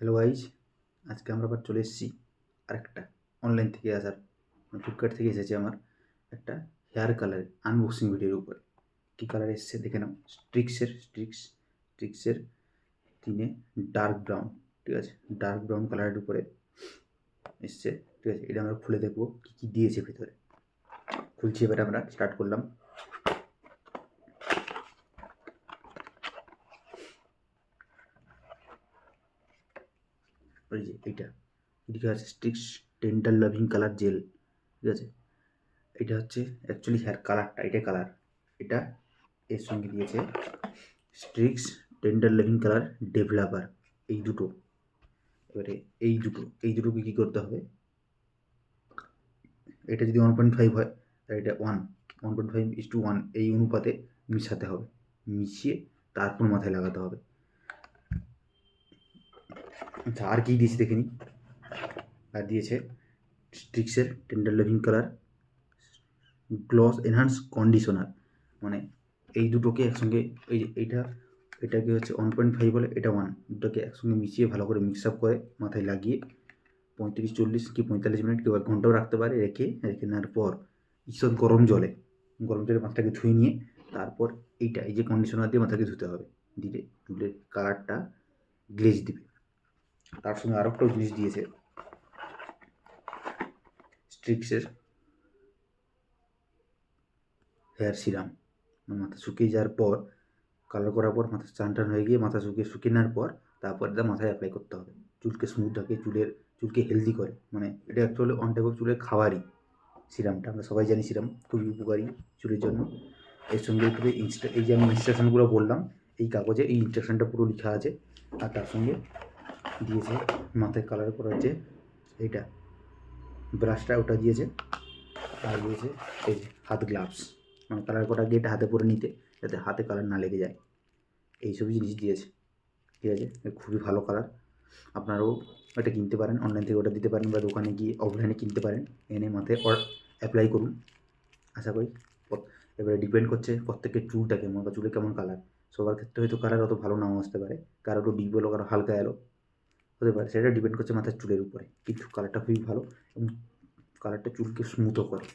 Hello guys, আজকে আমরা আবার চলে এসেছি আরেকটা অনলাইন থেকে আসার ফ্লিপকার্ট থেকে এসেছে আমার একটা হেয়ার কালার আনবক্সিং ভিডিওর উপরে। কী কালার এসছে দেখে নাও। স্ট্রিক্সের 3 ডার্ক ব্রাউন, ঠিক আছে, ডার্ক ব্রাউন কালারের উপরে এসছে, ঠিক আছে। এটা আমরা খুলে দেখবো কী কী দিয়েছে ভিতরে। খুলছি, এবারে আমরা স্টার্ট করলাম। ওই যে এইটা এদিকে আছে Streax tender loving colour gel, ঠিক আছে। এটা হচ্ছে অ্যাকচুয়ালি হেয়ার কালারটা, এটা কালার, এটা এর সঙ্গে দিয়েছে Strix tender living colour developer. এই দুটো, এবারে এই দুটোকে কী করতে হবে, এটা যদি 1.5 হয় তাহলে এটা 1.5:1 এই অনুপাতে মিশাতে হবে, মিশিয়ে তারপর মাথায় লাগাতে হবে। আচ্ছা, আর কী দিয়েছে দেখে নিই। আর দিয়েছে স্ট্রিক্সের tender living colour gloss enhance conditioner. মানে এই দুটোকে একসঙ্গে, এটাকে হচ্ছে 1.5 বলে, এটা 1, দুটোকে একসঙ্গে মিশিয়ে ভালো করে মিক্স আপ করে মাথায় লাগিয়ে 35-40 কি 45 মিনিট কেউ 1 ঘন্টাও রাখতে পারে। রেখে নেওয়ার পর ঈষৎ গরম জলে মাথাটাকে ধুয়ে নিয়ে তারপর এই যে কন্ডিশনার দিয়ে মাথাকে ধুতে হবে। দিলে চুলের কালারটা গ্লেজ দিবে। তার সঙ্গে আরও একটা জিনিস দিয়েছে স্ট্রিক্সের হেয়ার সিরাম। মাথা শুকিয়ে যাওয়ার পর, কালার করার পর মাথা চান টান হয়ে গিয়ে মাথা শুকিয়ে নেওয়ার পর তারপর এটা মাথায় অ্যাপ্লাই করতে হবে। চুলকে স্মুথ রাখে, চুলকে হেলদি করে। মানে এটা অ্যাকচুয়ালি অন টাইপ অফ চুলের খাবারই সিরামটা, আমরা সবাই জানি সিরাম খুবই উপকারী চুলের জন্য। এর সঙ্গে একটু এই যে আমি ইনস্ট্রাকশনগুলো বললাম, এই কাগজে এই ইনস্ট্রাকশনটা পুরো লেখা আছে। আর তার সঙ্গে দিয়েছে মাথায় কালার করার যে এইটা ব্রাশটা, ওটা দিয়েছে। আর দিয়েছে এই যে হাত গ্লাভস, মানে কালার করা গেট হাতে পরে নিতে, যাতে হাতে কালার না লেগে যায়। এইসব জিনিস দিয়েছে, ঠিক আছে। খুবই ভালো কালার। আপনারাও এটা কিনতে পারেন, অনলাইন থেকে অর্ডার দিতে পারেন বা দোকানে গিয়ে অফলাইনে কিনতে পারেন, এনে মাথায় অ্যাপ্লাই করুন। আশা করি এবারে ডিপেন্ড করছে প্রত্যেকের চুলটা কেমন বা চুলে কেমন কালার। সবার ক্ষেত্রে হয়তো কালার অত ভালো নাও আসতে পারে, কারো একটু ডিপ এলো, কারো হালকা এলো হতে পারে। সেটা ডিপেন্ড করছে মাথার চুলের উপরে, কিন্তু কালারটা খুবই ভালো এবং কালারটা চুলকে স্মুথও করে।